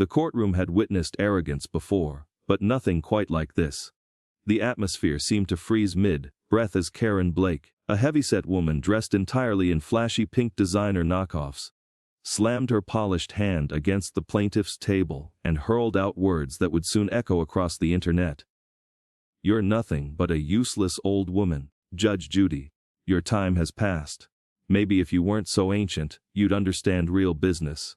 The courtroom had witnessed arrogance before, but nothing quite like this. The atmosphere seemed to freeze mid-breath as Karen Blake, a heavyset woman dressed entirely in flashy pink designer knockoffs, slammed her polished hand against the plaintiff's table and hurled out words that would soon echo across the internet. "You're nothing but a useless old woman, Judge Judy. Your time has passed. Maybe if you weren't so ancient, you'd understand real business."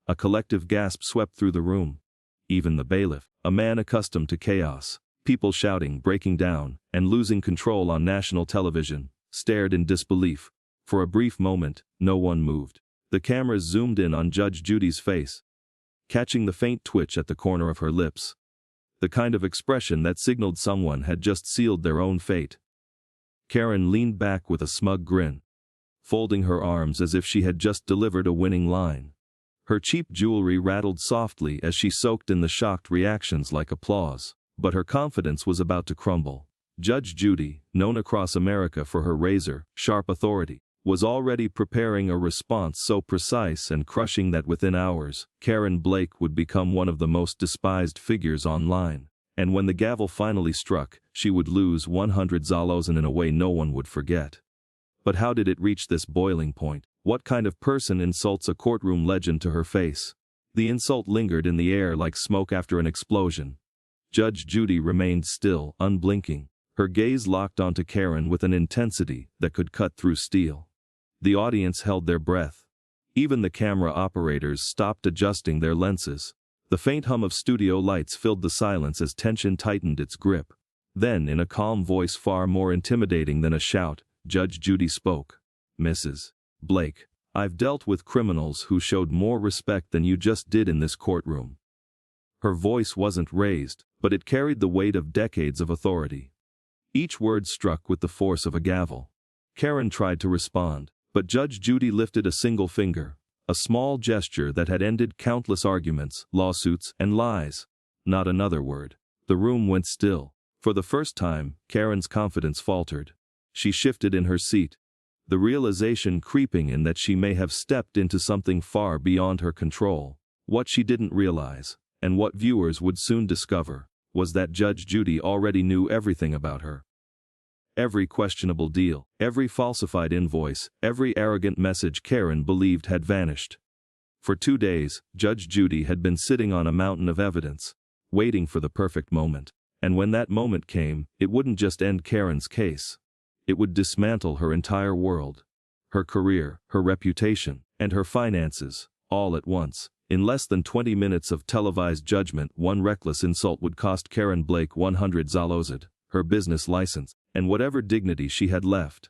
A collective gasp swept through the room. Even the bailiff, a man accustomed to chaos, people shouting, breaking down, and losing control on national television, stared in disbelief. For a brief moment, no one moved. The cameras zoomed in on Judge Judy's face, catching the faint twitch at the corner of her lips. The kind of expression that signaled someone had just sealed their own fate. Karen leaned back with a smug grin, folding her arms as if she had just delivered a winning line. Her cheap jewelry rattled softly as she soaked in the shocked reactions like applause, but her confidence was about to crumble. Judge Judy, known across America for her razor-sharp authority, was already preparing a response so precise and crushing that within hours, Karen Blake would become one of the most despised figures online. And when the gavel finally struck, she would lose 100 zalozen in a way no one would forget. But how did it reach this boiling point? What kind of person insults a courtroom legend to her face? The insult lingered in the air like smoke after an explosion. Judge Judy remained still, unblinking, her gaze locked onto Karen with an intensity that could cut through steel. The audience held their breath. Even the camera operators stopped adjusting their lenses. The faint hum of studio lights filled the silence as tension tightened its grip. Then, in a calm voice far more intimidating than a shout, Judge Judy spoke. "Mrs. Blake, I've dealt with criminals who showed more respect than you just did in this courtroom." Her voice wasn't raised, but it carried the weight of decades of authority. Each word struck with the force of a gavel. Karen tried to respond, but Judge Judy lifted a single finger, a small gesture that had ended countless arguments, lawsuits, and lies. Not another word. The room went still. For the first time, Karen's confidence faltered. She shifted in her seat, the realization creeping in that she may have stepped into something far beyond her control. What she didn't realize, and what viewers would soon discover, was that Judge Judy already knew everything about her. Every questionable deal, every falsified invoice, every arrogant message Karen believed had vanished. For 2 days, Judge Judy had been sitting on a mountain of evidence, waiting for the perfect moment. And when that moment came, it wouldn't just end Karen's case. It would dismantle her entire world. Her career, her reputation, and her finances, all at once. In less than 20 minutes of televised judgment, one reckless insult would cost Karen Blake 100 zalozed, her business license, and whatever dignity she had left.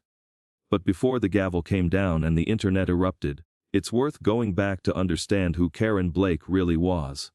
But before the gavel came down and the internet erupted, it's worth going back to understand who Karen Blake really was,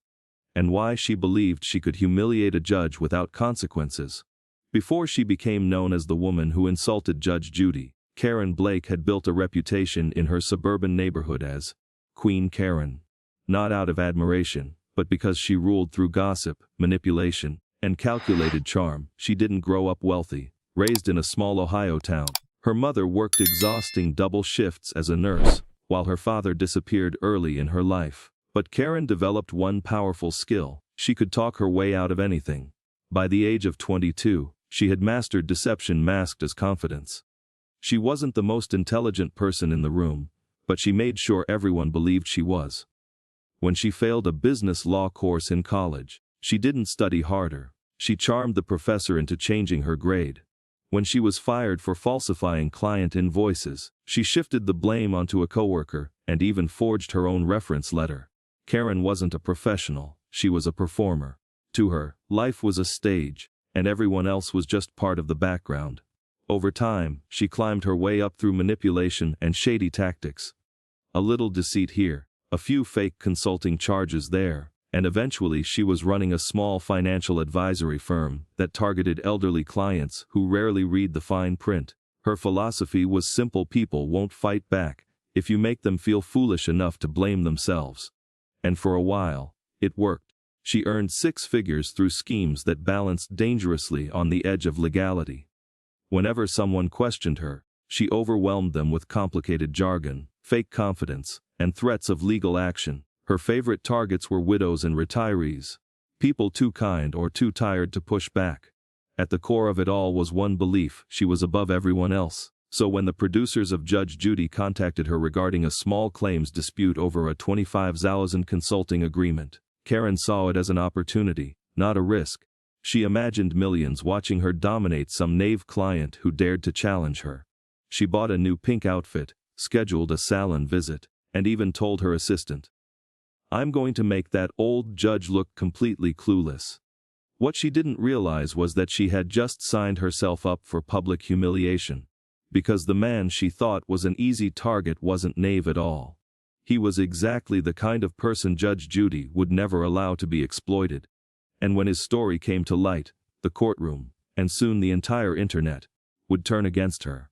and why she believed she could humiliate a judge without consequences. Before she became known as the woman who insulted Judge Judy, Karen Blake had built a reputation in her suburban neighborhood as Queen Karen. Not out of admiration, but because she ruled through gossip, manipulation, and calculated charm. She didn't grow up wealthy. Raised in a small Ohio town, her mother worked exhausting double shifts as a nurse, while her father disappeared early in her life. But Karen developed one powerful skill: she could talk her way out of anything. By the age of 22, she had mastered deception masked as confidence. She wasn't the most intelligent person in the room, but she made sure everyone believed she was. When she failed a business law course in college, she didn't study harder. She charmed the professor into changing her grade. When she was fired for falsifying client invoices, she shifted the blame onto a coworker and even forged her own reference letter. Karen wasn't a professional, she was a performer. To her, life was a stage, and everyone else was just part of the background. Over time, she climbed her way up through manipulation and shady tactics. A little deceit here, a few fake consulting charges there, and eventually she was running a small financial advisory firm that targeted elderly clients who rarely read the fine print. Her philosophy was simple: people won't fight back if you make them feel foolish enough to blame themselves. And for a while, it worked. She earned 6 figures through schemes that balanced dangerously on the edge of legality. Whenever someone questioned her, she overwhelmed them with complicated jargon, fake confidence, and threats of legal action. Her favorite targets were widows and retirees. People too kind or too tired to push back. At the core of it all was one belief: she was above everyone else. So when the producers of Judge Judy contacted her regarding a small claims dispute over a $25,000 consulting agreement, Karen saw it as an opportunity, not a risk. She imagined millions watching her dominate some knave client who dared to challenge her. She bought a new pink outfit, scheduled a salon visit, and even told her assistant, "I'm going to make that old judge look completely clueless." What she didn't realize was that she had just signed herself up for public humiliation. Because the man she thought was an easy target wasn't knave at all. He was exactly the kind of person Judge Judy would never allow to be exploited. And when his story came to light, the courtroom, and soon the entire internet, would turn against her.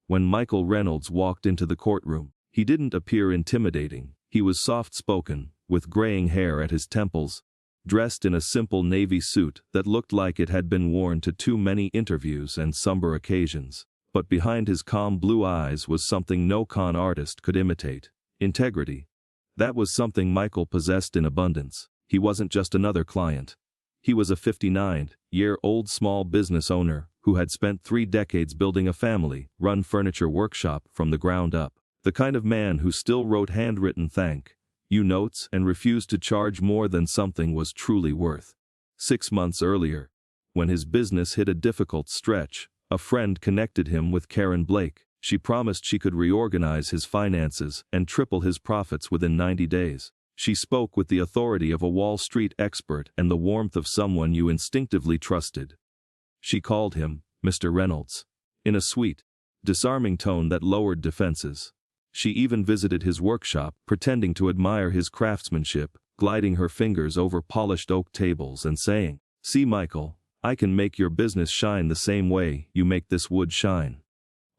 When Michael Reynolds walked into the courtroom, he didn't appear intimidating. He was soft-spoken, with graying hair at his temples, dressed in a simple navy suit that looked like it had been worn to too many interviews and somber occasions. But behind his calm blue eyes was something no con artist could imitate: integrity. That was something Michael possessed in abundance. He wasn't just another client. He was a 59-year-old small business owner who had spent 3 decades building a family-run furniture workshop from the ground up. The kind of man who still wrote handwritten thank-you notes and refused to charge more than something was truly worth. 6 months earlier, when his business hit a difficult stretch, a friend connected him with Karen Blake. She promised she could reorganize his finances and triple his profits within 90 days. She spoke with the authority of a Wall Street expert and the warmth of someone you instinctively trusted. She called him Mr. Reynolds, in a sweet, disarming tone that lowered defenses. She even visited his workshop, pretending to admire his craftsmanship, gliding her fingers over polished oak tables and saying, "See, Michael, I can make your business shine the same way you make this wood shine."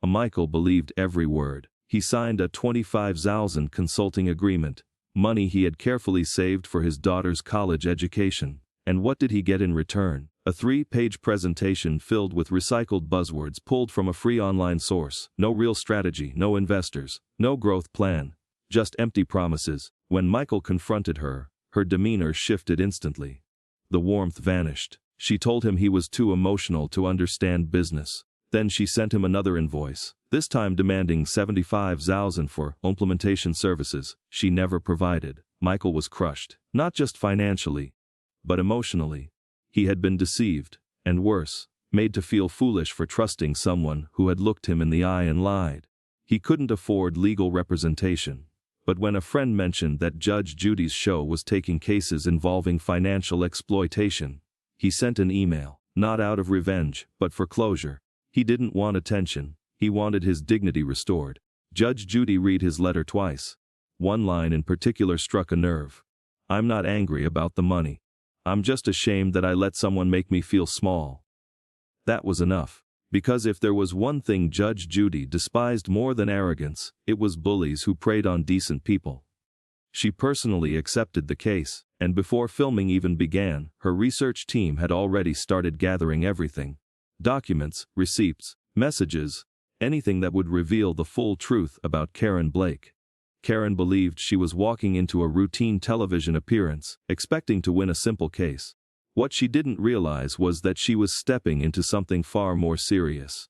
Michael believed every word. He signed a $25,000 consulting agreement, money he had carefully saved for his daughter's college education. And what did he get in return? A 3-page presentation filled with recycled buzzwords pulled from a free online source. No real strategy, no investors, no growth plan, just empty promises. When Michael confronted her, her demeanor shifted instantly. The warmth vanished. She told him he was too emotional to understand business. Then she sent him another invoice, this time demanding $75,000 for implementation services she never provided. Michael was crushed, not just financially, but emotionally. He had been deceived, and worse, made to feel foolish for trusting someone who had looked him in the eye and lied. He couldn't afford legal representation. But when a friend mentioned that Judge Judy's show was taking cases involving financial exploitation, he sent an email, not out of revenge, but for closure. He didn't want attention. He wanted his dignity restored. Judge Judy read his letter twice. One line in particular struck a nerve. "I'm not angry about the money. I'm just ashamed that I let someone make me feel small." That was enough. Because if there was one thing Judge Judy despised more than arrogance, it was bullies who preyed on decent people. She personally accepted the case, and before filming even began, her research team had already started gathering everything: documents, receipts, messages, anything that would reveal the full truth about Karen Blake. Karen believed she was walking into a routine television appearance, expecting to win a simple case. What she didn't realize was that she was stepping into something far more serious.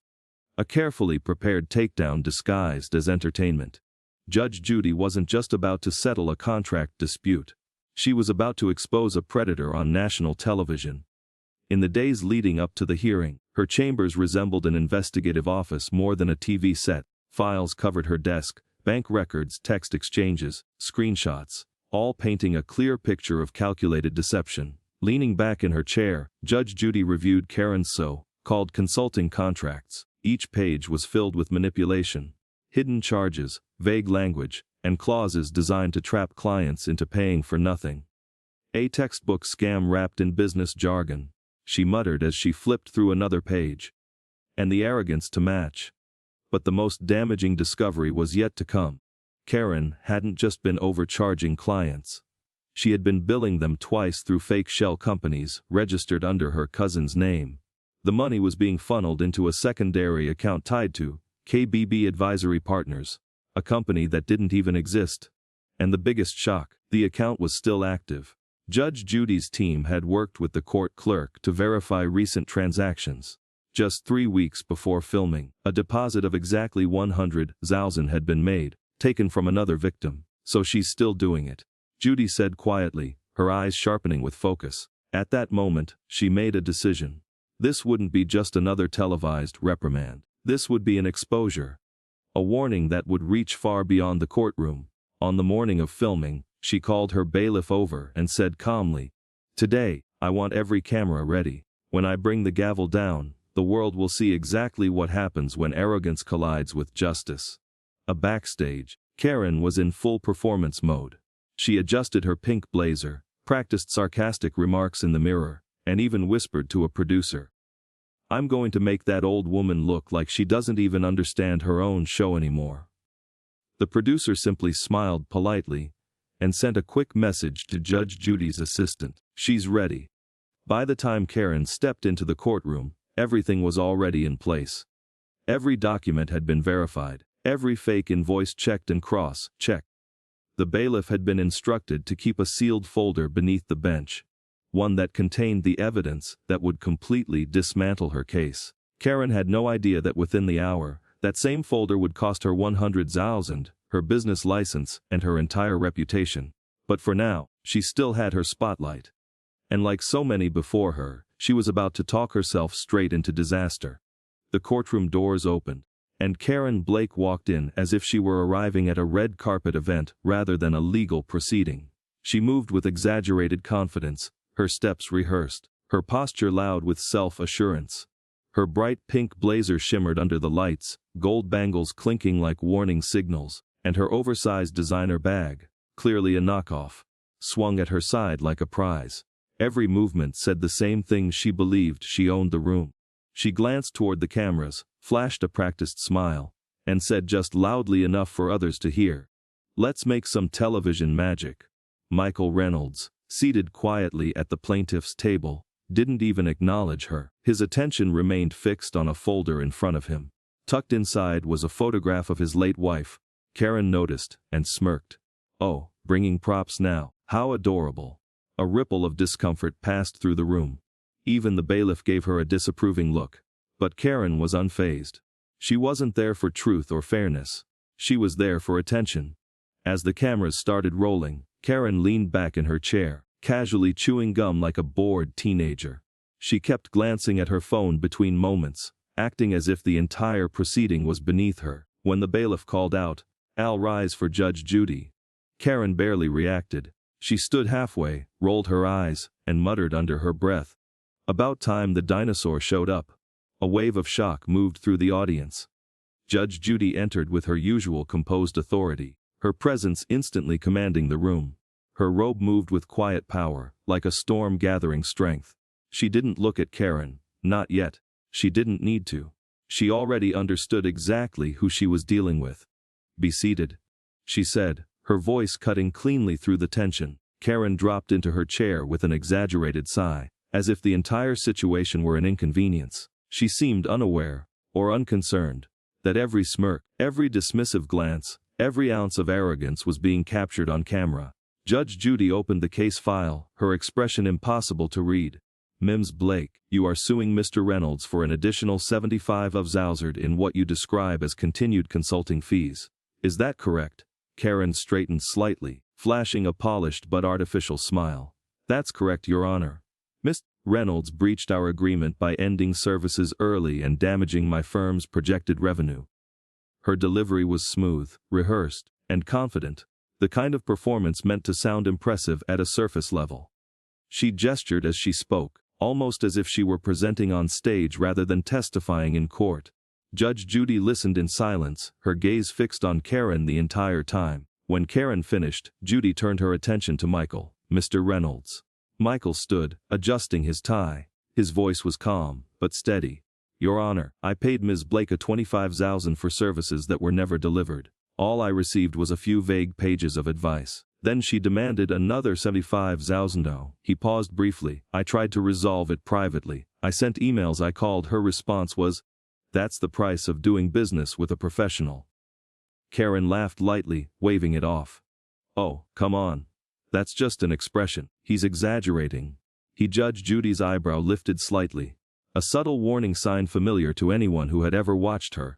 A carefully prepared takedown disguised as entertainment. Judge Judy wasn't just about to settle a contract dispute. She was about to expose a predator on national television. In the days leading up to the hearing, her chambers resembled an investigative office more than a TV set. Files covered her desk, bank records, text exchanges, screenshots, all painting a clear picture of calculated deception. Leaning back in her chair, Judge Judy reviewed Karen's so-called consulting contracts. Each page was filled with manipulation, hidden charges, vague language, and clauses designed to trap clients into paying for nothing. A textbook scam wrapped in business jargon, she muttered as she flipped through another page. And the arrogance to match. But the most damaging discovery was yet to come. Karen hadn't just been overcharging clients. She had been billing them twice through fake shell companies registered under her cousin's name. The money was being funneled into a secondary account tied to KBB Advisory Partners, a company that didn't even exist. And the biggest shock, The account was still active. Judge Judy's team had worked with the court clerk to verify recent transactions. Just 3 weeks before filming, a deposit of exactly 100,000 had been made, taken from another victim. So she's still doing it, Judy said quietly, her eyes sharpening with focus. At that moment, she made a decision. This wouldn't be just another televised reprimand. This would be an exposure. A warning that would reach far beyond the courtroom. On the morning of filming, she called her bailiff over and said calmly, "Today, I want every camera ready. When I bring the gavel down, the world will see exactly what happens when arrogance collides with justice." Backstage, Karen was in full performance mode. She adjusted her pink blazer, practiced sarcastic remarks in the mirror, and even whispered to a producer, "I'm going to make that old woman look like she doesn't even understand her own show anymore." The producer simply smiled politely and sent a quick message to Judge Judy's assistant, "She's ready." By the time Karen stepped into the courtroom, everything was already in place. Every document had been verified, every fake invoice checked and cross-checked. The bailiff had been instructed to keep a sealed folder beneath the bench, one that contained the evidence that would completely dismantle her case. Karen had no idea that within the hour, that same folder would cost her 100,000, her business license, and her entire reputation. But for now, she still had her spotlight. And like so many before her, she was about to talk herself straight into disaster. The courtroom doors opened, and Karen Blake walked in as if she were arriving at a red carpet event rather than a legal proceeding. She moved with exaggerated confidence, her steps rehearsed, her posture loud with self-assurance. Her bright pink blazer shimmered under the lights, gold bangles clinking like warning signals, and her oversized designer bag, clearly a knockoff, swung at her side like a prize. Every movement said the same thing: she believed she owned the room. She glanced toward the cameras, flashed a practiced smile, and said just loudly enough for others to hear, "Let's make some television magic." Michael Reynolds, seated quietly at the plaintiff's table, didn't even acknowledge her. His attention remained fixed on a folder in front of him. Tucked inside was a photograph of his late wife. Karen noticed and smirked. "Oh, bringing props now. How adorable." A ripple of discomfort passed through the room. Even the bailiff gave her a disapproving look. But Karen was unfazed. She wasn't there for truth or fairness. She was there for attention. As the cameras started rolling, Karen leaned back in her chair, casually chewing gum like a bored teenager. She kept glancing at her phone between moments, acting as if the entire proceeding was beneath her. When the bailiff called out, "I'll rise for Judge Judy," Karen barely reacted. She stood halfway, rolled her eyes, and muttered under her breath. About time the dinosaur showed up. A wave of shock moved through the audience. Judge Judy entered with her usual composed authority, her presence instantly commanding the room. Her robe moved with quiet power, like a storm gathering strength. She didn't look at Karen, not yet. She didn't need to. She already understood exactly who she was dealing with. "Be seated," she said, her voice cutting cleanly through the tension. Karen dropped into her chair with an exaggerated sigh, as if the entire situation were an inconvenience. She seemed unaware, or unconcerned, that every smirk, every dismissive glance, every ounce of arrogance was being captured on camera. Judge Judy opened the case file, her expression impossible to read. "Ms. Blake, you are suing Mr. Reynolds for an additional 75,000 in what you describe as continued consulting fees. Is that correct?" Karen straightened slightly, flashing a polished but artificial smile. "That's correct, Your Honor. Mr. Reynolds breached our agreement by ending services early and damaging my firm's projected revenue." Her delivery was smooth, rehearsed, and confident, the kind of performance meant to sound impressive at a surface level. She gestured as she spoke, almost as if she were presenting on stage rather than testifying in court. Judge Judy listened in silence, her gaze fixed on Karen the entire time. When Karen finished, Judy turned her attention to Michael. "Mr. Reynolds." Michael stood, adjusting his tie. His voice was calm, but steady. "Your Honor, I paid Ms. Blake a 25,000 for services that were never delivered. All I received was a few vague pages of advice. Then she demanded another 75,000. He paused briefly. I tried to resolve it privately. I sent emails. I called. Her response was, 'That's the price of doing business with a professional.'" Karen laughed lightly, waving it off. "Oh, come on. That's just an expression. He's exaggerating. Judge Judy's eyebrow lifted slightly. A subtle warning sign familiar to anyone who had ever watched her.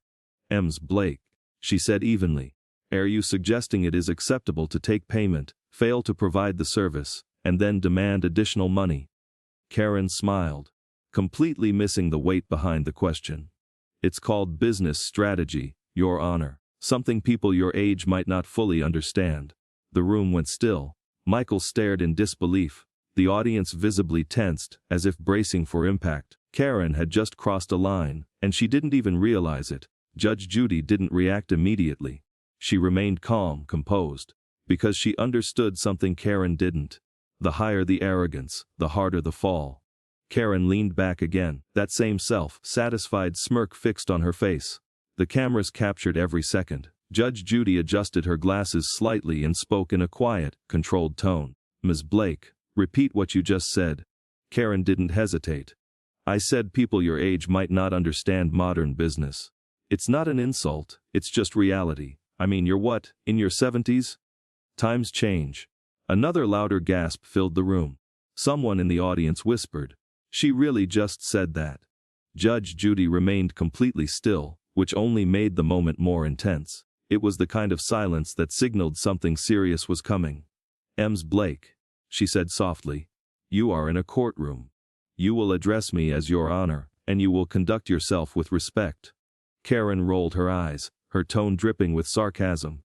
Ms. Blake, she said evenly. Are you suggesting it is acceptable to take payment, fail to provide the service, and then demand additional money? Karen smiled, completely missing the weight behind the question. It's called business strategy, Your Honor. Something people your age might not fully understand. The room went still. Michael stared in disbelief. The audience visibly tensed, as if bracing for impact. Karen had just crossed a line, and she didn't even realize it. Judge Judy didn't react immediately. She remained calm, composed, because she understood something Karen didn't. The higher the arrogance, the harder the fall. Karen leaned back again, that same self-satisfied smirk fixed on her face. The cameras captured every second. Judge Judy adjusted her glasses slightly and spoke in a quiet, controlled tone. Ms. Blake, repeat what you just said. Karen didn't hesitate. I said people your age might not understand modern business. It's not an insult, it's just reality. I mean, you're what, in your 70s? Times change. Another louder gasp filled the room. Someone in the audience whispered. She really just said that. Judge Judy remained completely still, which only made the moment more intense. It was the kind of silence that signaled something serious was coming. Ms. Blake, she said softly, you are in a courtroom. You will address me as Your Honor, and you will conduct yourself with respect. Karen rolled her eyes, her tone dripping with sarcasm.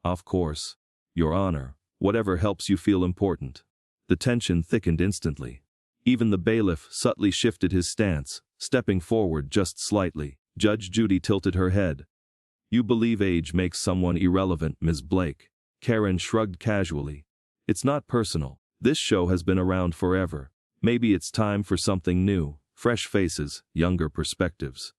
Of course, Your Honor, whatever helps you feel important. The tension thickened instantly. Even the bailiff subtly shifted his stance, stepping forward just slightly. Judge Judy tilted her head. You believe age makes someone irrelevant, Ms. Blake. Karen shrugged casually. It's not personal. This show has been around forever. Maybe it's time for something new, fresh faces, younger perspectives.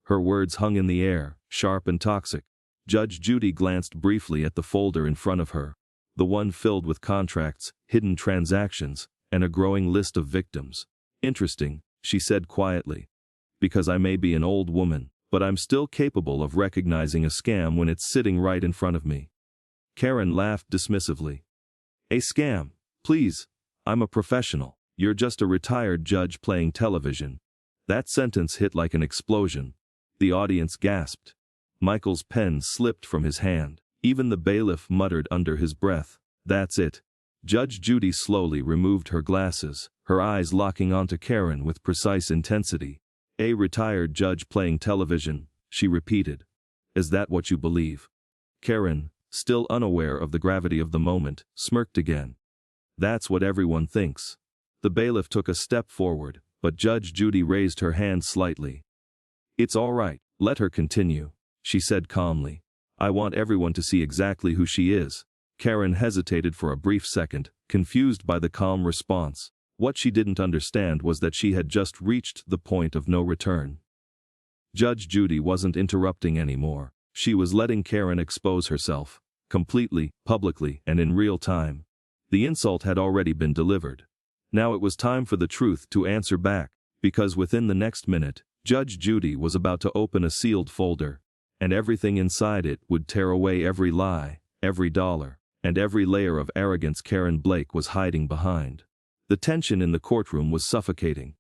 Her words hung in the air, sharp and toxic. Judge Judy glanced briefly at the folder in front of her. The one filled with contracts, hidden transactions, and a growing list of victims. Interesting, she said quietly. Because I may be an old woman, but I'm still capable of recognizing a scam when it's sitting right in front of me. Karen laughed dismissively. A scam? Please. I'm a professional. You're just a retired judge playing television. That sentence hit like an explosion. The audience gasped. Michael's pen slipped from his hand. Even the bailiff muttered under his breath. That's it. Judge Judy slowly removed her glasses, her eyes locking onto Karen with precise intensity. A retired judge playing television, she repeated. Is that what you believe? Karen, still unaware of the gravity of the moment, smirked again. That's what everyone thinks. The bailiff took a step forward, but Judge Judy raised her hand slightly. It's all right, let her continue, she said calmly. I want everyone to see exactly who she is. Karen hesitated for a brief second, confused by the calm response. What she didn't understand was that she had just reached the point of no return. Judge Judy wasn't interrupting anymore. She was letting Karen expose herself, completely, publicly, and in real time. The insult had already been delivered. Now it was time for the truth to answer back, because within the next minute, Judge Judy was about to open a sealed folder, and everything inside it would tear away every lie, every dollar, and every layer of arrogance Karen Blake was hiding behind. The tension in the courtroom was suffocating.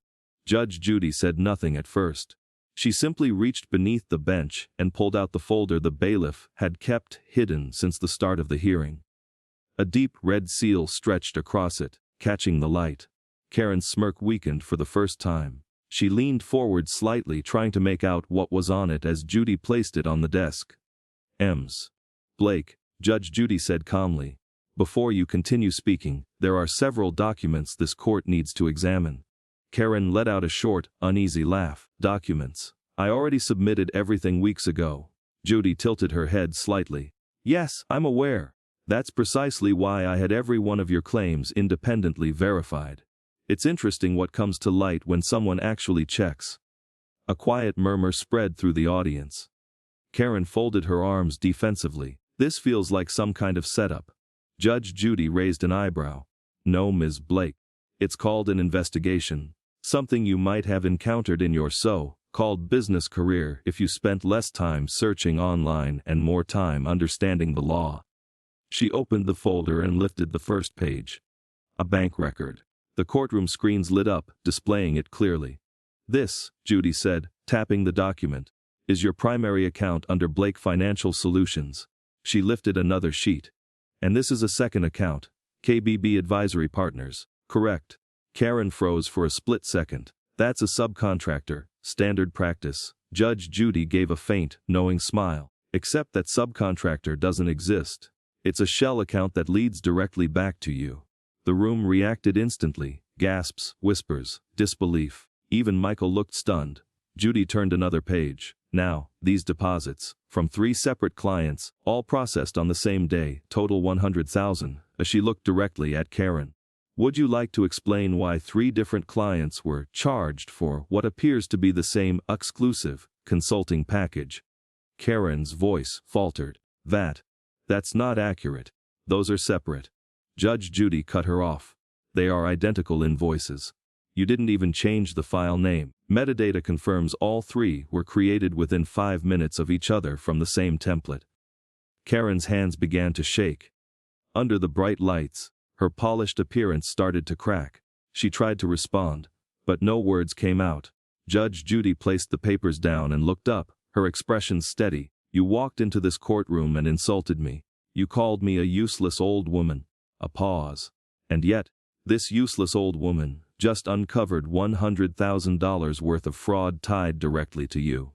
Judge Judy said nothing at first. She simply reached beneath the bench and pulled out the folder the bailiff had kept hidden since the start of the hearing. A deep red seal stretched across it, catching the light. Karen's smirk weakened for the first time. She leaned forward slightly, trying to make out what was on it as Judy placed it on the desk. Ms. Blake, Judge Judy said calmly. Before you continue speaking, there are several documents this court needs to examine. Karen let out a short, uneasy laugh. Documents. I already submitted everything weeks ago. Judy tilted her head slightly. Yes, I'm aware. That's precisely why I had every one of your claims independently verified. It's interesting what comes to light when someone actually checks. A quiet murmur spread through the audience. Karen folded her arms defensively. This feels like some kind of setup. Judge Judy raised an eyebrow. No, Ms. Blake. It's called an investigation. Something you might have encountered in your so-called business career if you spent less time searching online and more time understanding the law. She opened the folder and lifted the first page. A bank record. The courtroom screens lit up, displaying it clearly. This, Judy said, tapping the document, is your primary account under Blake Financial Solutions. She lifted another sheet. And this is a second account. KBB Advisory Partners. Correct. Karen froze for a split second. That's a subcontractor, standard practice. Judge Judy gave a faint, knowing smile. Except that subcontractor doesn't exist. It's a shell account that leads directly back to you. The room reacted instantly. Gasps, whispers, disbelief. Even Michael looked stunned. Judy turned another page. Now, these deposits, from 3 separate clients, all processed on the same day, total $100,000, as she looked directly at Karen. Would you like to explain why 3 different clients were charged for what appears to be the same exclusive consulting package? Karen's voice faltered. That's not accurate. Those are separate. Judge Judy cut her off. They are identical invoices. You didn't even change the file name. Metadata confirms all 3 were created within 5 minutes of each other from the same template. Karen's hands began to shake. Under the bright lights, her polished appearance started to crack. She tried to respond, but no words came out. Judge Judy placed the papers down and looked up, her expression steady. You walked into this courtroom and insulted me. You called me a useless old woman. A pause. And yet, this useless old woman just uncovered $100,000 worth of fraud tied directly to you.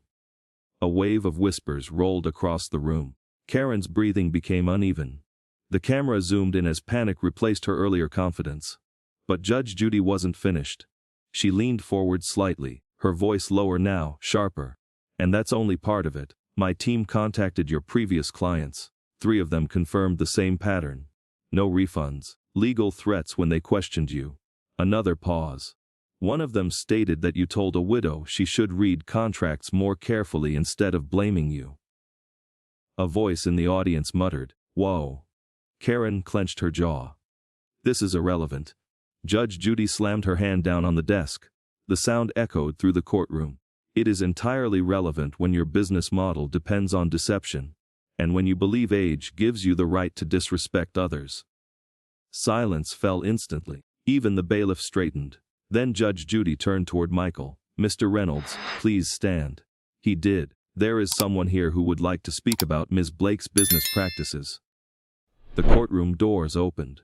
A wave of whispers rolled across the room. Karen's breathing became uneven. The camera zoomed in as panic replaced her earlier confidence. But Judge Judy wasn't finished. She leaned forward slightly, her voice lower now, sharper. And that's only part of it. My team contacted your previous clients. 3 of them confirmed the same pattern. No refunds, legal threats when they questioned you. Another pause. One of them stated that you told a widow she should read contracts more carefully instead of blaming you. A voice in the audience muttered, "Whoa." Karen clenched her jaw. This is irrelevant. Judge Judy slammed her hand down on the desk. The sound echoed through the courtroom. It is entirely relevant when your business model depends on deception, and when you believe age gives you the right to disrespect others. Silence fell instantly. Even the bailiff straightened. Then Judge Judy turned toward Michael. "Mr. Reynolds, please stand." He did. "There is someone here who would like to speak about Ms. Blake's business practices." The courtroom doors opened.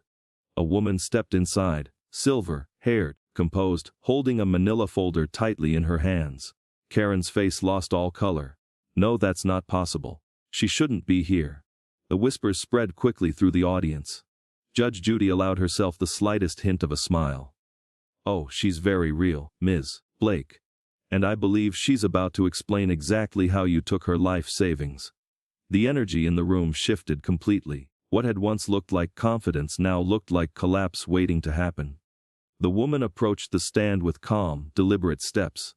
A woman stepped inside, silver-haired, composed, holding a manila folder tightly in her hands. Karen's face lost all color. "No, that's not possible. She shouldn't be here." The whispers spread quickly through the audience. Judge Judy allowed herself the slightest hint of a smile. "Oh, she's very real, Ms. Blake. And I believe she's about to explain exactly how you took her life savings." The energy in the room shifted completely. What had once looked like confidence now looked like collapse waiting to happen. The woman approached the stand with calm, deliberate steps.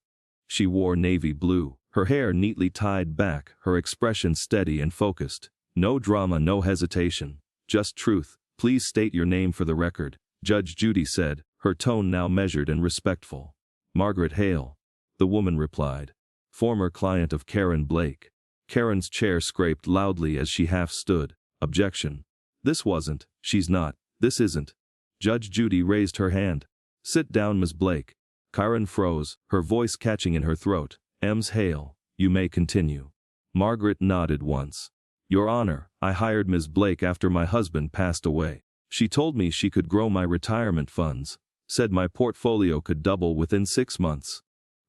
She wore navy blue, her hair neatly tied back, her expression steady and focused. No drama, no hesitation. Just truth. "Please state your name for the record," Judge Judy said, her tone now measured and respectful. "Margaret Hale," the woman replied. "Former client of Karen Blake." Karen's chair scraped loudly as she half stood. "Objection. This wasn't, she's not, this isn't." Judge Judy raised her hand. "Sit down, Ms. Blake." Karen froze, her voice catching in her throat. "Ms. Hale, you may continue." Margaret nodded once. "Your Honor, I hired Ms. Blake after my husband passed away. She told me she could grow my retirement funds, said my portfolio could double within 6 months."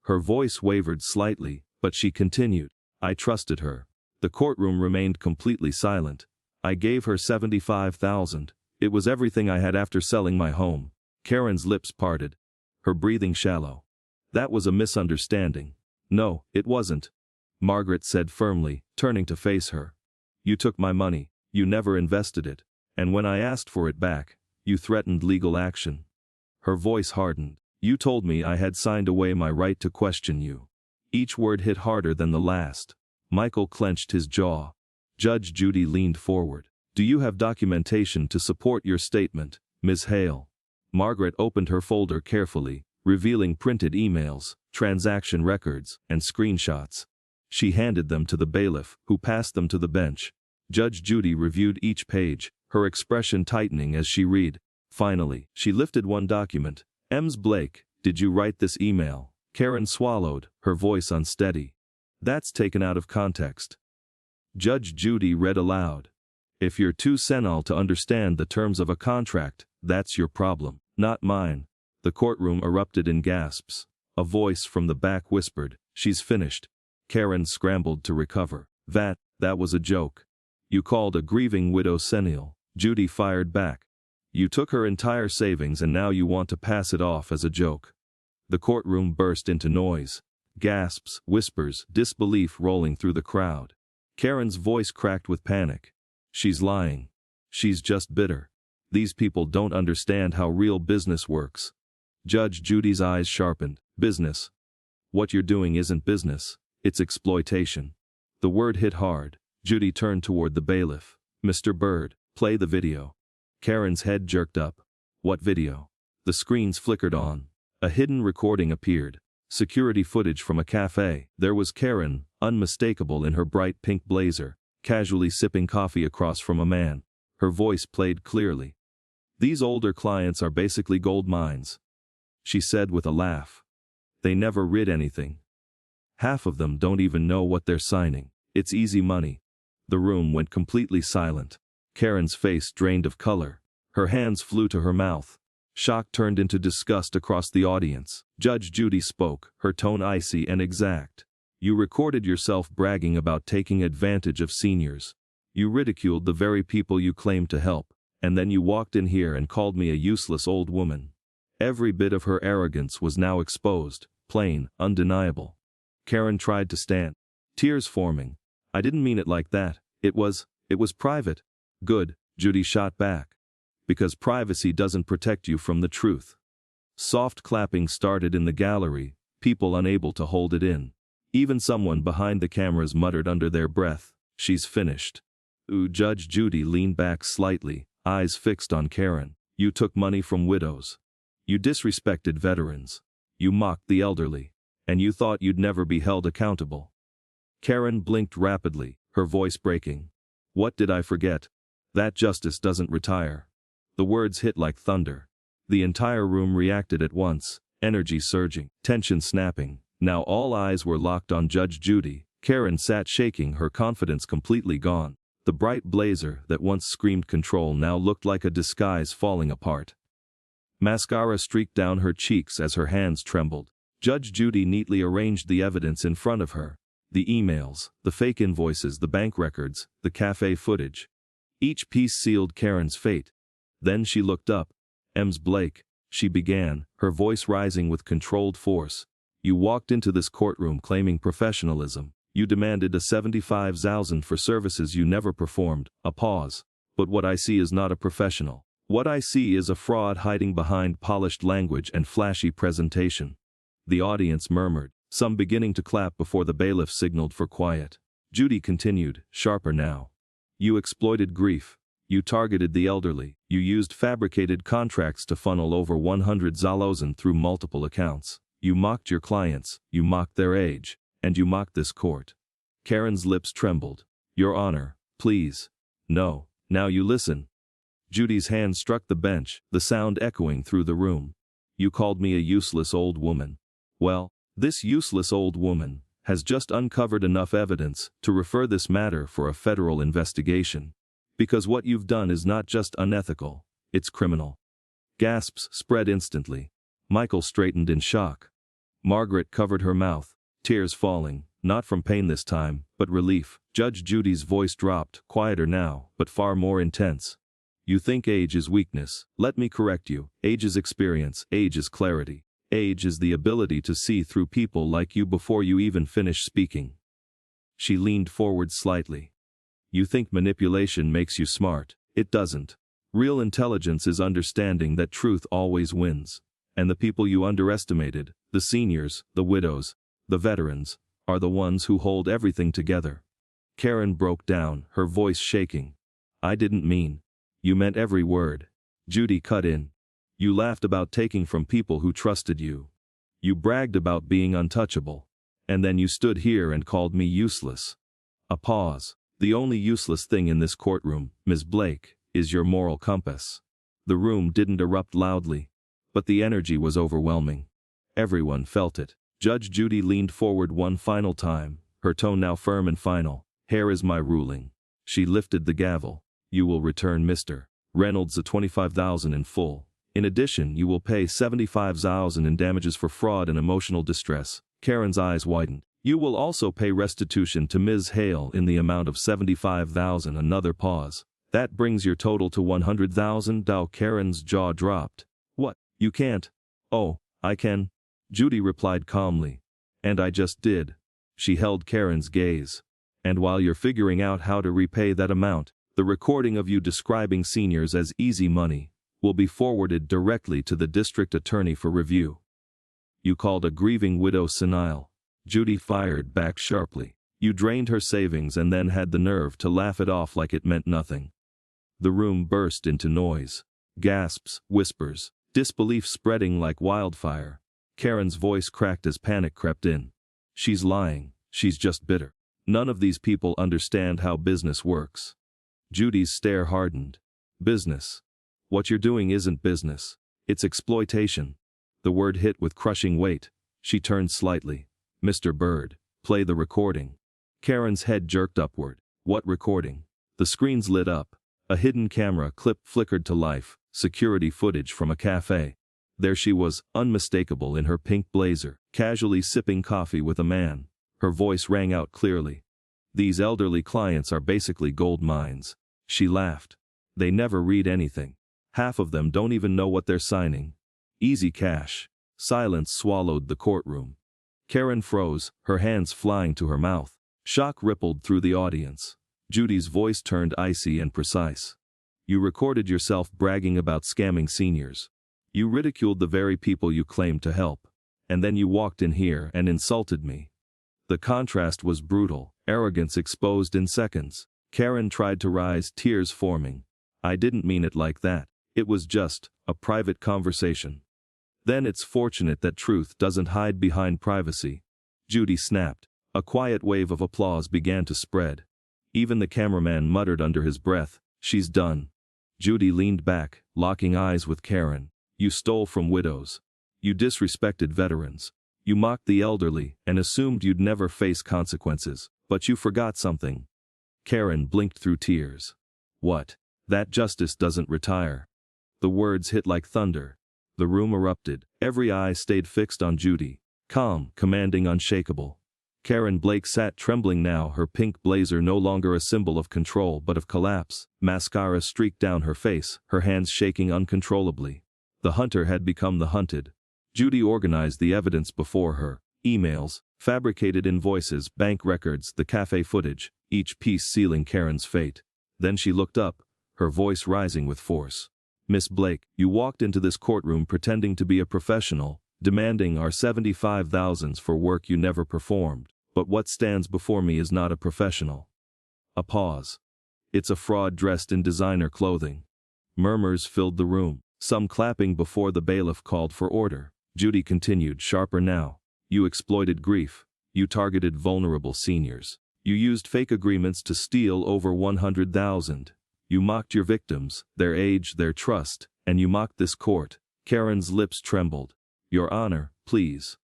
Her voice wavered slightly, but she continued. "I trusted her." The courtroom remained completely silent. "I gave her $75,000. It was everything I had after selling my home." Karen's lips parted. Her breathing shallow. "That was a misunderstanding." "No, it wasn't," Margaret said firmly, turning to face her. "You took my money, you never invested it, and when I asked for it back, you threatened legal action." Her voice hardened. "You told me I had signed away my right to question you." Each word hit harder than the last. Michael clenched his jaw. Judge Judy leaned forward. "Do you have documentation to support your statement, Ms. Hale?" Margaret opened her folder carefully, revealing printed emails, transaction records, and screenshots. She handed them to the bailiff, who passed them to the bench. Judge Judy reviewed each page, her expression tightening as she read. Finally, she lifted one document. Ms. Blake, did you write this email? Karen swallowed, her voice unsteady. That's taken out of context. Judge Judy read aloud. If you're too senile to understand the terms of a contract, that's your problem, not mine. The courtroom erupted in gasps. A voice from the back whispered, she's finished. Karen scrambled to recover. That was a joke. You called a grieving widow senile. Judy fired back. You took her entire savings and now you want to pass it off as a joke. The courtroom burst into noise. Gasps, whispers, disbelief rolling through the crowd. Karen's voice cracked with panic. She's lying. She's just bitter. These people don't understand how real business works. Judge Judy's eyes sharpened. Business. What you're doing isn't business. It's exploitation. The word hit hard. Judy turned toward the bailiff. Mr. Bird, play the video. Karen's head jerked up. What video? The screens flickered on. A hidden recording appeared. Security footage from a cafe. There was Karen, unmistakable in her bright pink blazer, casually sipping coffee across from a man. Her voice played clearly. These older clients are basically gold mines, she said with a laugh. They never read anything. Half of them don't even know what they're signing. It's easy money. The room went completely silent. Karen's face drained of color. Her hands flew to her mouth. Shock turned into disgust across the audience. Judge Judy spoke, her tone icy and exact. You recorded yourself bragging about taking advantage of seniors. You ridiculed the very people you claimed to help, and then you walked in here and called me a useless old woman. Every bit of her arrogance was now exposed, plain, undeniable. Karen tried to stand, tears forming. I didn't mean it like that. It was private. Good, Judy shot back. Because privacy doesn't protect you from the truth. Soft clapping started in the gallery, people unable to hold it in. Even someone behind the cameras muttered under their breath, she's finished. Judge Judy leaned back slightly, eyes fixed on Karen. You took money from widows. You disrespected veterans. You mocked the elderly. And you thought you'd never be held accountable. Karen blinked rapidly, her voice breaking. What did I forget? That justice doesn't retire. The words hit like thunder. The entire room reacted at once, energy surging, tension snapping. Now all eyes were locked on Judge Judy. Karen sat shaking, her confidence completely gone. The bright blazer that once screamed control now looked like a disguise falling apart. Mascara streaked down her cheeks as her hands trembled. Judge Judy neatly arranged the evidence in front of her. The emails, the fake invoices, the bank records, the cafe footage. Each piece sealed Karen's fate. Then she looked up. Ms. Blake, she began, her voice rising with controlled force. You walked into this courtroom claiming professionalism. You demanded a $75,000 for services you never performed. A pause. But what I see is not a professional. What I see is a fraud hiding behind polished language and flashy presentation. The audience murmured, some beginning to clap before the bailiff signaled for quiet. Judy continued, sharper now. You exploited grief. You targeted the elderly. You used fabricated contracts to funnel over 100,000 through multiple accounts. You mocked your clients, you mocked their age, and you mocked this court. Karen's lips trembled. Your Honor, please. No, now you listen. Judy's hand struck the bench, the sound echoing through the room. You called me a useless old woman. Well, this useless old woman has just uncovered enough evidence to refer this matter for a federal investigation. Because what you've done is not just unethical, it's criminal. Gasps spread instantly. Michael straightened in shock. Margaret covered her mouth, tears falling, not from pain this time, but relief. Judge Judy's voice dropped, quieter now, but far more intense. You think age is weakness. Let me correct you. Age is experience. Age is clarity. Age is the ability to see through people like you before you even finish speaking. She leaned forward slightly. You think manipulation makes you smart. It doesn't. Real intelligence is understanding that truth always wins. And the people you underestimated, the seniors, the widows, the veterans, are the ones who hold everything together. Karen broke down, her voice shaking. I didn't mean. You meant every word. Judy cut in. You laughed about taking from people who trusted you. You bragged about being untouchable. And then you stood here and called me useless. A pause. The only useless thing in this courtroom, Ms. Blake, is your moral compass. The room didn't erupt loudly, but the energy was overwhelming. Everyone felt it. Judge Judy leaned forward one final time, her tone now firm and final. Here is my ruling. She lifted the gavel. You will return Mr. Reynolds the $25,000 in full. In addition, you will pay $75,000 in damages for fraud and emotional distress. Karen's eyes widened. You will also pay restitution to Ms. Hale in the amount of $75,000. Another pause. That brings your total to $100,000. Karen's jaw dropped. What? You can't. Oh, I can. Judy replied calmly. And I just did. She held Karen's gaze. And while you're figuring out how to repay that amount, the recording of you describing seniors as easy money will be forwarded directly to the district attorney for review. You called a grieving widow senile. Judy fired back sharply. You drained her savings and then had the nerve to laugh it off like it meant nothing. The room burst into noise. Gasps, whispers, disbelief spreading like wildfire. Karen's voice cracked as panic crept in. She's lying. She's just bitter. None of these people understand how business works. Judy's stare hardened. Business. What you're doing isn't business. It's exploitation. The word hit with crushing weight. She turned slightly. Mr. Bird, play the recording. Karen's head jerked upward. What recording? The screens lit up. A hidden camera clip flickered to life, security footage from a cafe. There she was, unmistakable in her pink blazer, casually sipping coffee with a man. Her voice rang out clearly. These elderly clients are basically gold mines. She laughed. They never read anything. Half of them don't even know what they're signing. Easy cash. Silence swallowed the courtroom. Karen froze, her hands flying to her mouth. Shock rippled through the audience. Judy's voice turned icy and precise. You recorded yourself bragging about scamming seniors. You ridiculed the very people you claimed to help. And then you walked in here and insulted me. The contrast was brutal, arrogance exposed in seconds. Karen tried to rise, tears forming. I didn't mean it like that. It was just a private conversation. Then it's fortunate that truth doesn't hide behind privacy. Judy snapped. A quiet wave of applause began to spread. Even the cameraman muttered under his breath, she's done. Judy leaned back, locking eyes with Karen. You stole from widows. You disrespected veterans. You mocked the elderly and assumed you'd never face consequences. But you forgot something. Karen blinked through tears. What? That justice doesn't retire. The words hit like thunder. The room erupted. Every eye stayed fixed on Judy. Calm, commanding, unshakable. Karen Blake sat trembling now, her pink blazer no longer a symbol of control but of collapse. Mascara streaked down her face, her hands shaking uncontrollably. The hunter had become the hunted. Judy organized the evidence before her. Emails, fabricated invoices, bank records, the cafe footage, each piece sealing Karen's fate. Then she looked up, her voice rising with force. Miss Blake, you walked into this courtroom pretending to be a professional, demanding our $75,000 for work you never performed. But what stands before me is not a professional. A pause. It's a fraud dressed in designer clothing. Murmurs filled the room, some clapping before the bailiff called for order. Judy continued, sharper now. You exploited grief. You targeted vulnerable seniors. You used fake agreements to steal over $100,000. You mocked your victims, their age, their trust, and you mocked this court. Karen's lips trembled. Your Honor, please.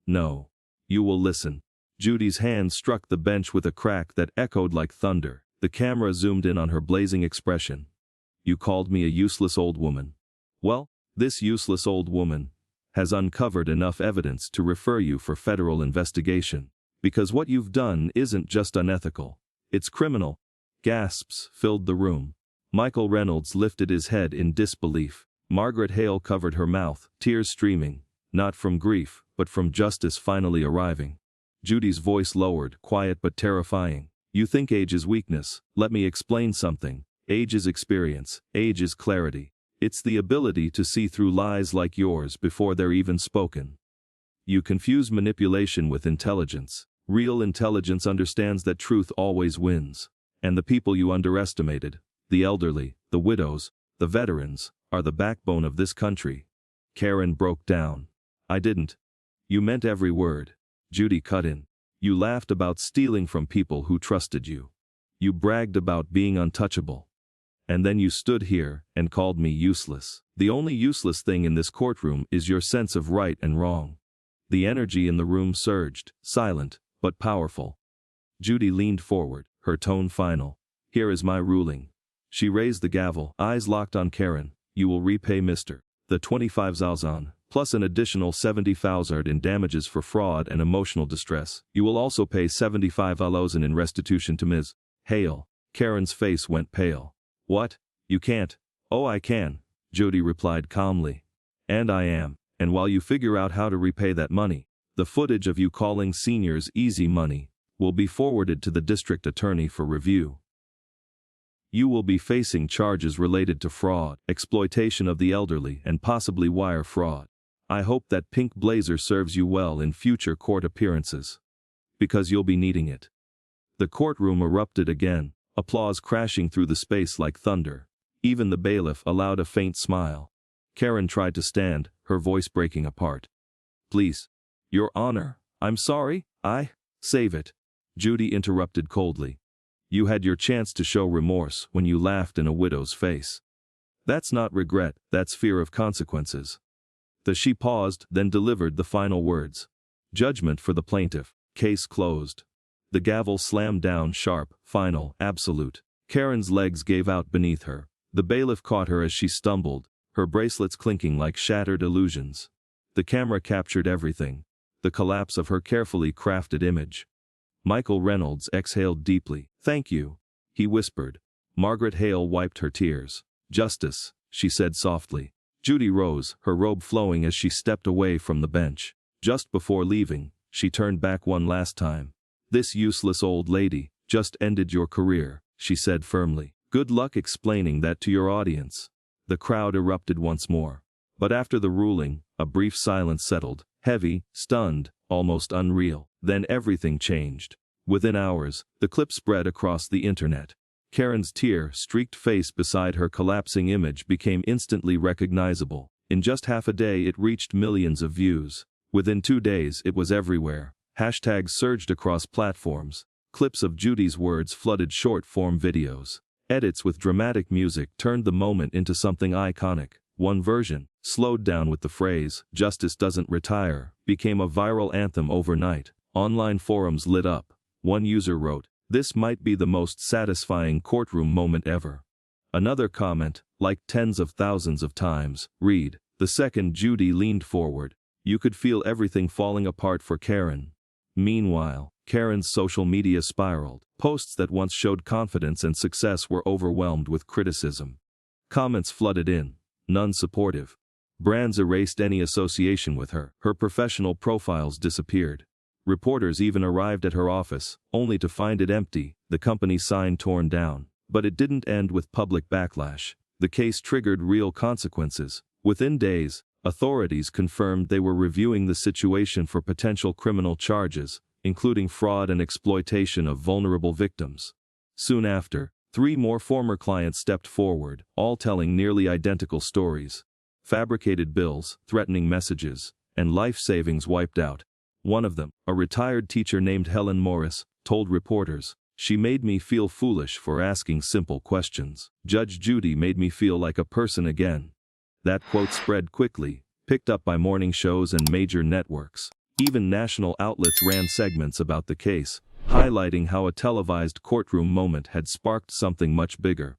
No. You will listen. Judy's hand struck the bench with a crack that echoed like thunder. The camera zoomed in on her blazing expression. You called me a useless old woman. Well, this useless old woman has uncovered enough evidence to refer you for federal investigation. Because what you've done isn't just unethical. It's criminal. Gasps filled the room. Michael Reynolds lifted his head in disbelief. Margaret Hale covered her mouth, tears streaming, not from grief, but from justice finally arriving. Judy's voice lowered, quiet but terrifying. You think age is weakness. Let me explain something. Age is experience. Age is clarity. It's the ability to see through lies like yours before they're even spoken. You confuse manipulation with intelligence. Real intelligence understands that truth always wins. And the people you underestimated, the elderly, the widows, the veterans, are the backbone of this country. Karen broke down. I didn't. You meant every word. Judy cut in. You laughed about stealing from people who trusted you. You bragged about being untouchable. And then you stood here and called me useless. The only useless thing in this courtroom is your sense of right and wrong." The energy in the room surged, silent, but powerful. Judy leaned forward, her tone final. "Here is my ruling." She raised the gavel, eyes locked on Karen. "You will repay Mr. the 25,000, plus an additional 70,000 in damages for fraud and emotional distress. You will also pay 75,000 in restitution to Ms. Hale." Karen's face went pale. "What? You can't." "Oh, I can," Judy replied calmly. "And I am. And while you figure out how to repay that money, the footage of you calling seniors easy money will be forwarded to the district attorney for review. You will be facing charges related to fraud, exploitation of the elderly, and possibly wire fraud. I hope that pink blazer serves you well in future court appearances. Because you'll be needing it." The courtroom erupted again, applause crashing through the space like thunder. Even the bailiff allowed a faint smile. Karen tried to stand, her voice breaking apart. "Please, Your Honor, I'm sorry, Save it," Judy interrupted coldly. "You had your chance to show remorse when you laughed in a widow's face. That's not regret, that's fear of consequences." She paused, then delivered the final words. "Judgment for the plaintiff. Case closed." The gavel slammed down sharp, final, absolute. Karen's legs gave out beneath her. The bailiff caught her as she stumbled, her bracelets clinking like shattered illusions. The camera captured everything. The collapse of her carefully crafted image. Michael Reynolds exhaled deeply. "Thank you," he whispered. Margaret Hale wiped her tears. "Justice," she said softly. Judy rose, her robe flowing as she stepped away from the bench. Just before leaving, she turned back one last time. "This useless old lady just ended your career," she said firmly. "Good luck explaining that to your audience." The crowd erupted once more. But after the ruling, a brief silence settled, heavy, stunned, almost unreal. Then everything changed. Within hours, the clip spread across the internet. Karen's tear-streaked face beside her collapsing image became instantly recognizable. In just half a day it reached millions of views. Within 2 days it was everywhere. Hashtags surged across platforms. Clips of Judy's words flooded short-form videos. Edits with dramatic music turned the moment into something iconic. One version, slowed down with the phrase, "Justice doesn't retire," became a viral anthem overnight. Online forums lit up. One user wrote, "This might be the most satisfying courtroom moment ever." Another comment, like tens of thousands of times, read, "The second Judy leaned forward, you could feel everything falling apart for Karen." Meanwhile, Karen's social media spiraled. Posts that once showed confidence and success were overwhelmed with criticism. Comments flooded in, none supportive. Brands erased any association with her. Her professional profiles disappeared. Reporters even arrived at her office, only to find it empty, the company sign torn down. But it didn't end with public backlash. The case triggered real consequences. Within days, authorities confirmed they were reviewing the situation for potential criminal charges, including fraud and exploitation of vulnerable victims. Soon after, 3 more former clients stepped forward, all telling nearly identical stories. Fabricated bills, threatening messages, and life savings wiped out. One of them, a retired teacher named Helen Morris, told reporters, "She made me feel foolish for asking simple questions. Judge Judy made me feel like a person again." That quote spread quickly, picked up by morning shows and major networks. Even national outlets ran segments about the case, highlighting how a televised courtroom moment had sparked something much bigger.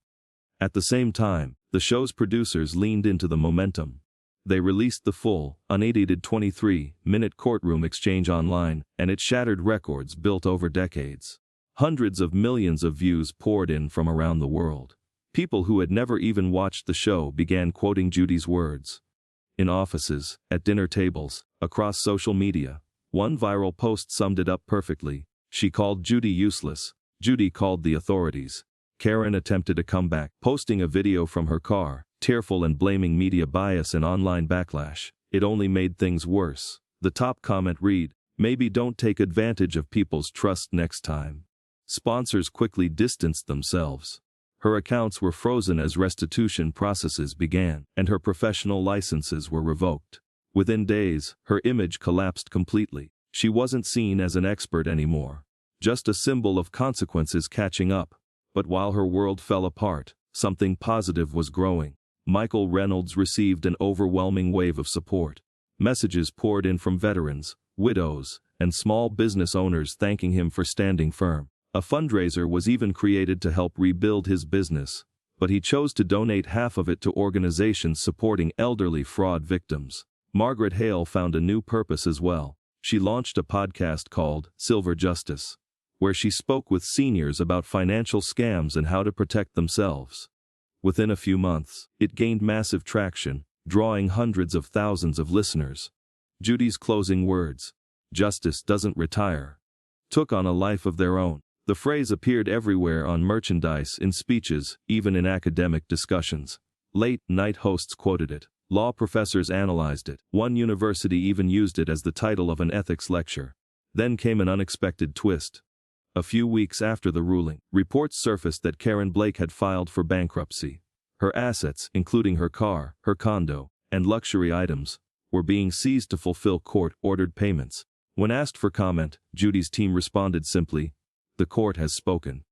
At the same time, the show's producers leaned into the momentum. They released the full, unedited 23-minute courtroom exchange online, and it shattered records built over decades. Hundreds of millions of views poured in from around the world. People who had never even watched the show began quoting Judy's words. In offices, at dinner tables, across social media, one viral post summed it up perfectly. "She called Judy useless. Judy called the authorities." Karen attempted a comeback, posting a video from her car, tearful and blaming media bias and online backlash. It only made things worse. The top comment read, "Maybe don't take advantage of people's trust next time." Sponsors quickly distanced themselves. Her accounts were frozen as restitution processes began, and her professional licenses were revoked. Within days, her image collapsed completely. She wasn't seen as an expert anymore, just a symbol of consequences catching up. But while her world fell apart, Something positive was growing. Michael Reynolds received an overwhelming wave of support. Messages poured in from veterans, widows, and small business owners thanking him for standing firm. A fundraiser was even created to help rebuild his business, but he chose to donate half of it to organizations supporting elderly fraud victims. Margaret Hale found a new purpose as well. She launched a podcast called Silver Justice, where she spoke with seniors about financial scams and how to protect themselves. Within a few months, it gained massive traction, drawing hundreds of thousands of listeners. Judy's closing words, "Justice doesn't retire," took on a life of their own. The phrase appeared everywhere on merchandise, in speeches, even in academic discussions. Late-night hosts quoted it. Law professors analyzed it. One university even used it as the title of an ethics lecture. Then came an unexpected twist. A few weeks after the ruling, reports surfaced that Karen Blake had filed for bankruptcy. Her assets, including her car, her condo, and luxury items, were being seized to fulfill court-ordered payments. When asked for comment, Judy's team responded simply, "The court has spoken."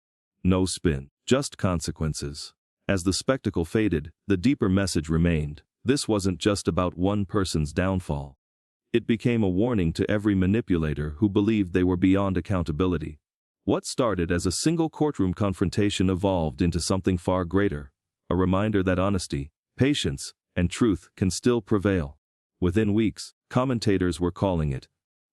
No spin, just consequences. As the spectacle faded, the deeper message remained. This wasn't just about one person's downfall. It became a warning to every manipulator who believed they were beyond accountability. What started as a single courtroom confrontation evolved into something far greater, a reminder that honesty, patience, and truth can still prevail. Within weeks, commentators were calling it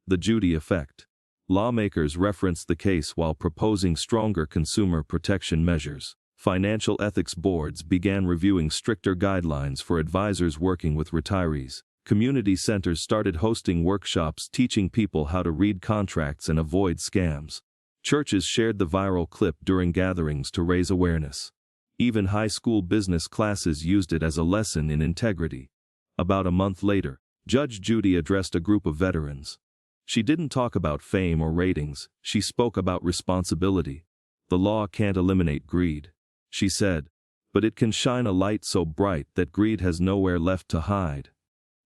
the Judy effect. Lawmakers referenced the case while proposing stronger consumer protection measures. Financial ethics boards began reviewing stricter guidelines for advisors working with retirees. Community centers started hosting workshops teaching people how to read contracts and avoid scams. Churches shared the viral clip during gatherings to raise awareness. Even high school business classes used it as a lesson in integrity. About a month later, Judge Judy addressed a group of veterans. She didn't talk about fame or ratings, she spoke about responsibility. The law can't eliminate greed, she said, but it can shine a light so bright that greed has nowhere left to hide.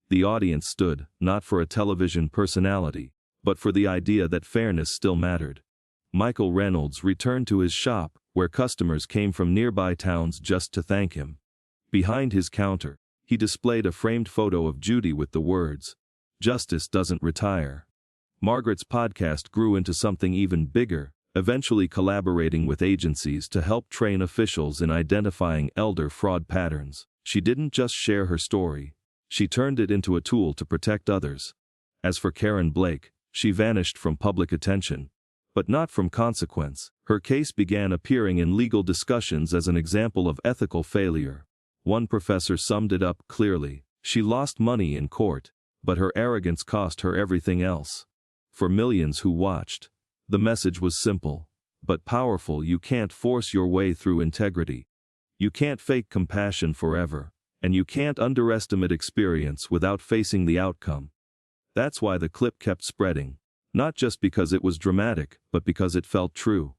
The audience stood, not for a television personality, but for the idea that fairness still mattered. Michael Reynolds returned to his shop, where customers came from nearby towns just to thank him. Behind his counter, he displayed a framed photo of Judy with the words, "Justice doesn't retire." Margaret's podcast grew into something even bigger, eventually collaborating with agencies to help train officials in identifying elder fraud patterns. She didn't just share her story, she turned it into a tool to protect others. As for Karen Blake, she vanished from public attention. But not from consequence. Her case began appearing in legal discussions as an example of ethical failure. One professor summed it up clearly. She lost money in court, but her arrogance cost her everything else. For millions who watched, the message was simple, but powerful. You can't force your way through integrity. You can't fake compassion forever, and you can't underestimate experience without facing the outcome. That's why the clip kept spreading. Not just because it was dramatic, but because it felt true.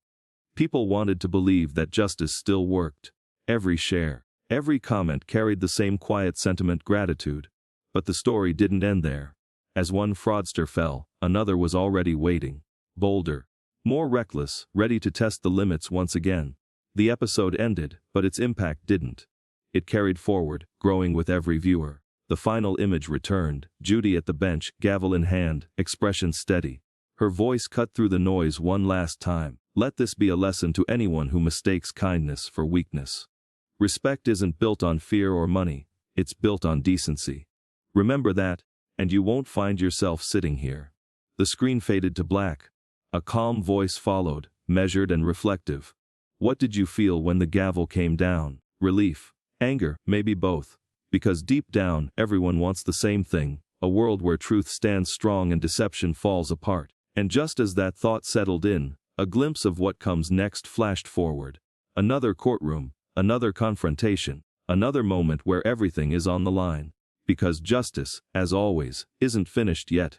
People wanted to believe that justice still worked. Every share, every comment carried the same quiet sentiment: gratitude. But the story didn't end there. As one fraudster fell, another was already waiting. Bolder, more reckless, ready to test the limits once again. The episode ended, but its impact didn't. It carried forward, growing with every viewer. The final image returned, Judy at the bench, gavel in hand, expression steady. Her voice cut through the noise one last time. Let this be a lesson to anyone who mistakes kindness for weakness. Respect isn't built on fear or money, it's built on decency. Remember that, and you won't find yourself sitting here. The screen faded to black. A calm voice followed, measured and reflective. What did you feel when the gavel came down? Relief? Anger? Maybe both. Because deep down, everyone wants the same thing, a world where truth stands strong and deception falls apart. And just as that thought settled in, a glimpse of what comes next flashed forward. Another courtroom, another confrontation, another moment where everything is on the line. Because justice, as always, isn't finished yet.